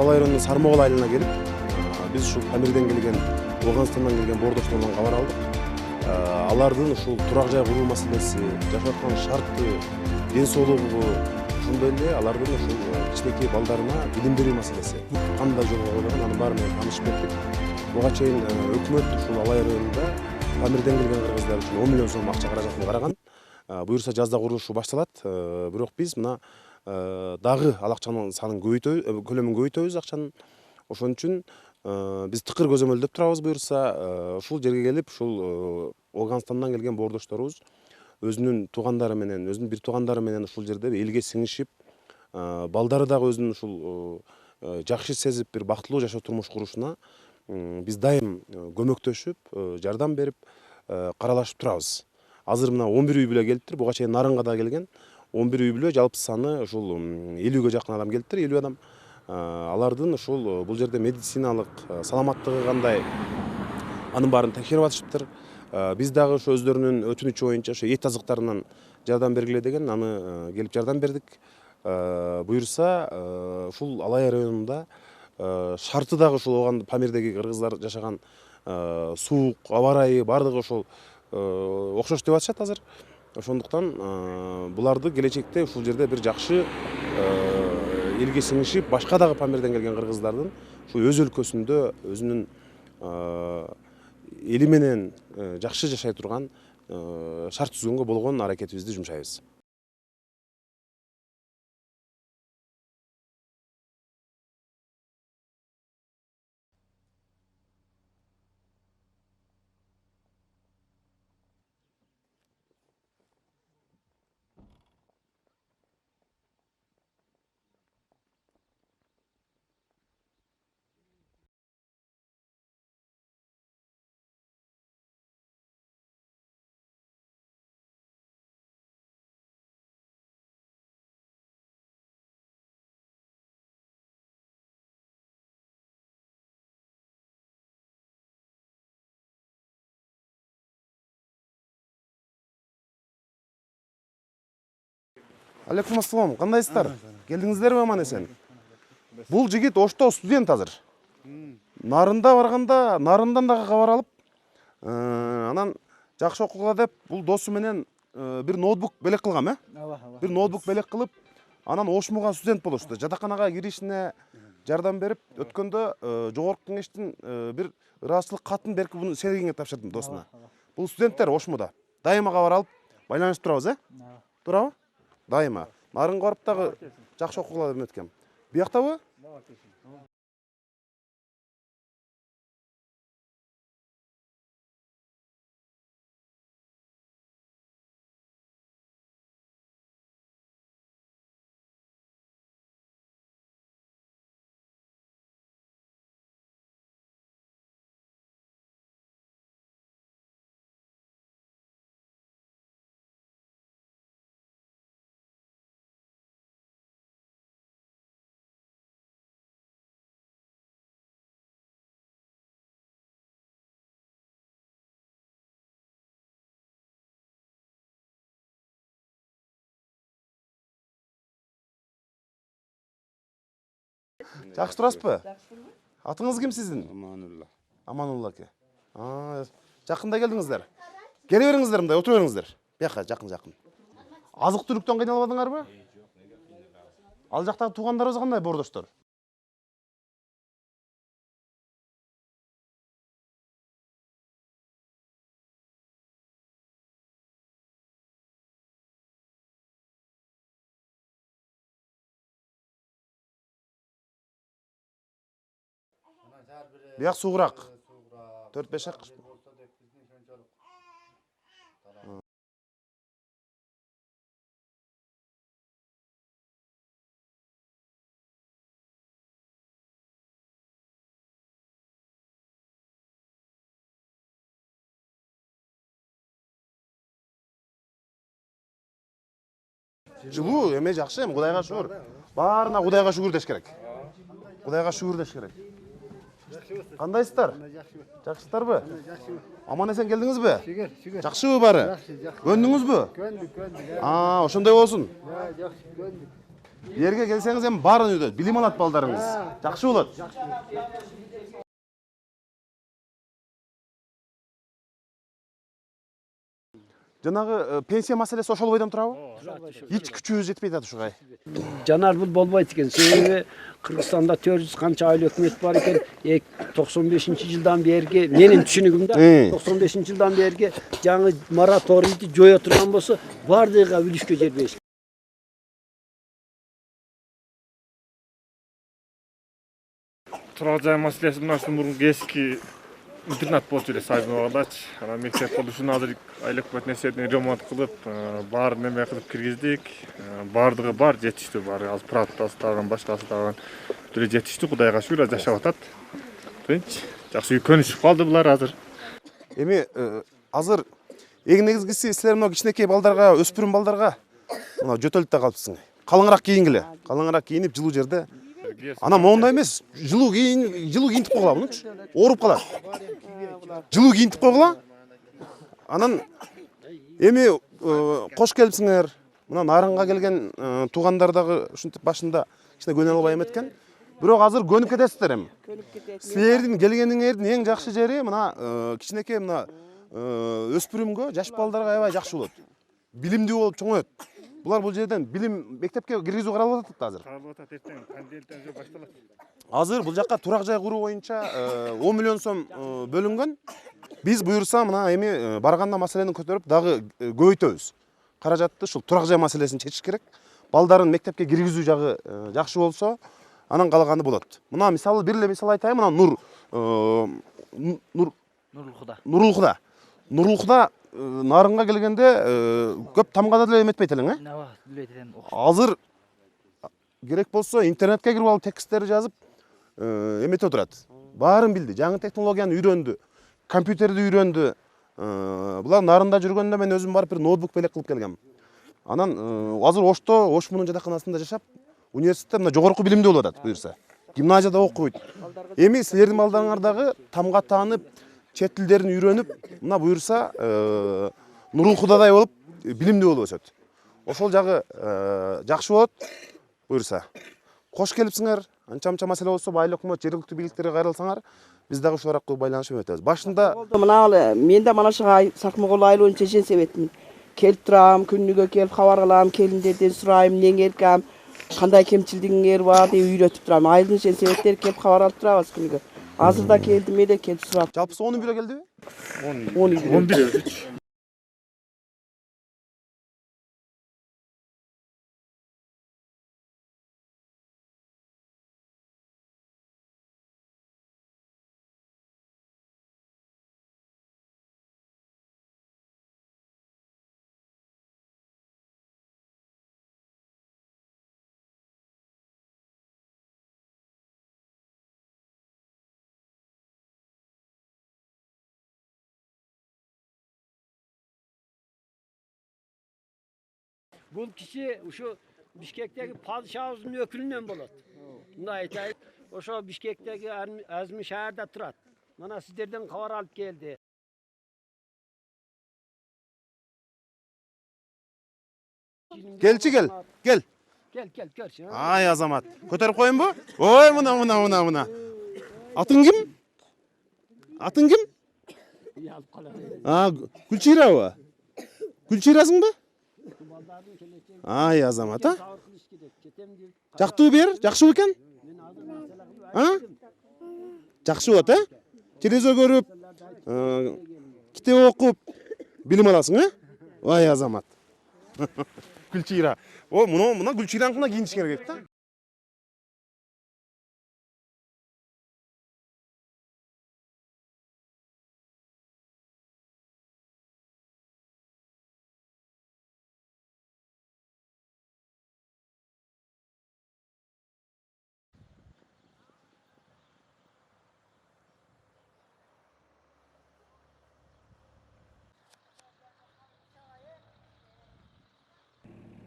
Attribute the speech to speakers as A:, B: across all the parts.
A: Алай районунун Сармогул айылына келип, биз ушул Памирден келген, Ауганстандан келген боордоштордон кабар алдык. Алардын ушул турак жай куруу маселеси, жашап аткан шарты, ден соолугу, ошондой эле алардын ушул кичинекей балдарына билим берүү маселеси. Кандай жолго койгон, анын баары менен таанышып кеттик. Буга чейин өкмөт ушул Алай районунда Памирден келген кыргыздар үчүн 10 миллион сом акча каражатын караган. Буюрса жазда курулушу башталат. Бирок биз мына дагы ал акчанын санын көлөмүн көбөйтөбүз акчанын. Ошон үчүн биз тыкыр көзөмөлдөп турабыз. Буюрса ушул жерге келип, ушул Ауганстандан келген боордошторубуз өзүнүн туугандары менен, өзүнүн бир туугандары менен ушул жерде элге сиңишип, балдары дагы өзүнүн ушул жакшы сезип, бир бактылуу жашоо турмуш курушуна биз дайым көмөктөшүп, жардам берип, каралашып турабыз. Азыр мына 11 үй бүлө келиптир. Буга чейин Нарынга да келген. 11 үй бүлө, жалпы саны ушул 50гө жакын адам келиптир, 50 адам. Алардын ушул бул жерде медициналык саламаттыгы кандай, анын баарын текшерип атышыптыр. Биз дагы ошо өздөрүнүн өтүнүчү боюнча ошо эт азыктарынан жардам бергиле деген, аны келип жардам бердик. Буюрса ушул Алай районунда шарты дагы ушул Памирдеги кыргыздар жашаган суук, аба ырайы бардыгы ошол окшош деп атышат азыр. Ошондуктан буларды келечекте ушул жерде бир жакшы элге сиңишип, башка дагы Памирден келген кыргыздардын ушул өз өлкөсүндө өзүнүн эли менен жакшы жашай турган шарт түзгөнгө болгон аракетибизди жумшайбыз. Алейкум ассалам, кандайсыздар? Келдиңиздерби аман эсен? Бул жигит Ошто студент азыр. Нарында барганда, Нарындан дагы кабар алып, анан жакшы окугула деп бул досу менен бир ноутбук белек кылгам, Бир ноутбук белек кылып, анан Ошмуга студент болушту. Жатаканага киришине жардам берип, өткөндө жогорку кеңештин бир ыраазычылык катын берип буну Сергейге тапшырдым, досуна. Бул студенттер Ошмуда. Дайыма кабар алып, байланышып турабыз, Туурабы? Дайыма. Нарынга барып дагы жакшы окугула деп өткөм. Бияктабы? Жакшы турасызбы? Атыңыз ким сиздин?
B: Аманулла.
A: Аманулла аке. Жакында келдиңиздер. Келе бериңиздер, мындай отура бериңиздер. Бияка жакын. Азык түлүктөн кыйналбадыңарбы? Ал жактагы туугандарыбыз кандай, боордоштор? Бияк суугураак. 4-5 ак. Жылуу эме жакшы, эми Кудайга шүгүр. Баарына Кудайга шүгүр деш керек. Кудайга шүгүр деш керек. Кандайсыздар? Жакшысыздарбы? Аман эсен келдиңизби?
C: Шүгүр.
A: Жакшыбы баары? Көнүңүзбү?
C: Көндүк.
A: Ошондой болсун.
C: Жакшы көндүк.
A: Yerге келсеңиз эми баарын үйрөт. Билим алат балдарыңыз. Жакшы болот. Жанагы пенсия маселеси ошол бойдон турабы? Эч күчүбүз жетпей атат ушуга.
B: Жанар бул болбойт экен. Себеби Кыргызстанда 400 канча айыл өкмөт бар экен. 95-жылдан берги менин түшүнүгүмдө 95-жылдан берги жаңы мораторийди жоя турган болсо бардыгыга үлүшкө жер беришкен.
C: Турак жай маселеси мындан мурунку эски интернат болчу эле Сайбыновдачы. Анан мектеп болушун азыр айыл өкмөт эсебинен ремонт кылып, баарын неме кылып киргиздик. Бардыгы бар, жетиштүү баары. Азыр правдасы дагы башкасы дагы деле жетиштүү, Кудайга шүгүр жашап атат. Тынч, жакшы көнүшүп калды булар азыр.
A: Эми азыр эң негизгиси силер мына кичинекей балдарга, өспүрүм балдарга мына жөтөлүп да калыпсың. Калыңыраак кийингиле. Калыңыраак кийинип жылуу жерде. Ана моундай эмес, жылуу кийинтип койгула мунучу. Ооруп калат. Жылуу кийинтип койгула. Анан эми кош келипсиңер. Мына нарынга келген туугандар дагы ушинтип башында кичине көнө албай эметкен. Бирок азыр көнүп кетесиздер эми. Силердин келгениңердин эң жакшы жери мына кичинекей мына өспүрүмгө, жаш балдарга аябай жакшы болот. Билимдүү болуп чоңоет. Булар бул жерден билим мектепке киргизүү каралып атат азыр.
C: Каралып атат эртең, кандидаттар башталат.
A: Азыр бул жакка турак жай куруу боюнча 10 миллион сом бөлүнгөн. Биз буюрса мына эми барганда маселени көтөрүп дагы көбөйтөбүз. Каражатты ушул турак жай маселесин чечиш керек. Балдарын мектепке киргизүү жагы жакшы болсо, анан калганы болот. Мына мисалы бир эле мисал айтайын, мына Нурулхуда нарынга келгенде көп тамгада деле эметпейт элең, Азыр керек болсо интернетке кирип алып тексттерди жазып эмете турат. Баарын билди, жаңы технологияны үйрөндү, компьютерди үйрөндү. Булар нарында жүргөндө мен өзүм барып бир ноутбук белек кылып келгем. Анан азыр Ошто, Ош мунун жатаканасында жашап, университетте мына жогорку билимдүү болуп атат буюрса. Гимназияда окуйт. Эми силердин балдарыңар дагы тамга таанып, чет тилдерин үйрөнүп, мына буюрса Нурулхудадай болуп билимдүү болуп өсөт. Ошол жагы жакшы болот буюрса. Кош келипсиңер. Анча-мынча маселе болсо айыл өкмөт, жергиликтүү бийликтерге кайрылсаңар, биз дагы ушул аркылуу байланышып өтөбүз. Башында
D: мына мен да mana şu Сакмыкол айылынын чечен себетмин. Келип турам, күнүгө келип кабар алам, келиндерден сурайм, эмне эркам, кандай кемчилдигиңер бар деп үйрөтүп турам. Айылдын чечен себеттери келип кабар алып турабыз күнүгө. Азыр да келдим, эде келип сурап.
A: жалпысы 10 бирөө келдиби?
C: 11.
B: Бул киши ушу Бишкектеги падышабыздын өкүлүнөн болот. Мындай айтайын, ошо Бишкектеги Азми шаарда турат. Мына сиздерден кабар алып келди.
A: Келчи кел. Кел.
B: Кел, көрчү.
A: Ай Азамат. Көтөрүп коеюнбу? Ой, мына. Атың ким? Атың ким? Гүлчирабы? Гүлчирасыңбы? Ай Азамат, жактуу бер, жакшы экен? Жакшы болот, телевизор көрүп, китеп окуп, билим аласың, Ай Азамат. Гүлчира. О, мына Гүлчираныкына кийинишиң керек да.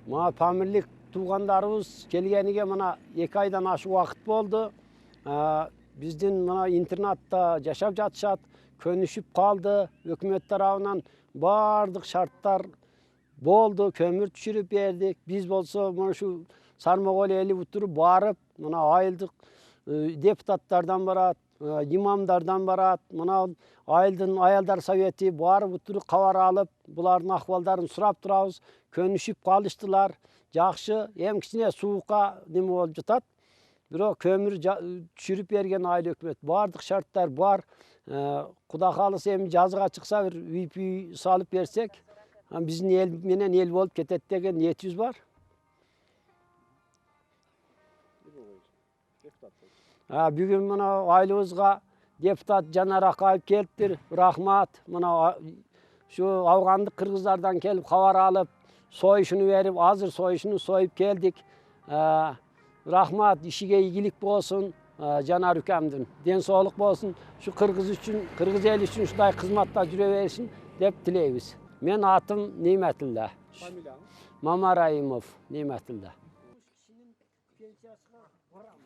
B: Мына Памирлик туугандарыбыз келгениге мына 2 айдан ашык убакыт болду. Биздин мына интернатта жашап жатышат, көнүшүп калды. Өкмөт тарабынан бардык шарттар болду, көмүр түшүрүп бердик. Биз болсо мына ушу Сармагөл эли утуруп барып, мына айылдык депутаттардан барат, имамдардан барат, мына айылдын аялдар совети барып утуруп кабар алып, булардын акыбалдарын сурап турабыз. Көнүшүп калыштылар. Жакшы, эми кичине суукка неме болуп жатат. Бирок көмүр түшүрүп берген айыл өкмөт. Бардык шарттар бар. Кудай кааласа эми жазга чыкса бир үй салып берсек, биздин эл менен эл болуп кетет деген ниетибиз бар. Бүгүн мына айылыбызга депутат Жанар Акаев келиптир. Рахмат. Мына şu Afgandык кыргыздардан келип кабар алып, союшуну берип, азыр союшуну союп келдик. Рахмат, ишиге ийгилик болсун. Жанар үкемдин ден соолук болсун. Şu кыргыз үчүн, кыргыз эли үчүн ушундай кызматта жүрө берсин деп тилейбиз. Мен атым Ниметилла. Мамараимов Ниметилла. пенсиясына барам.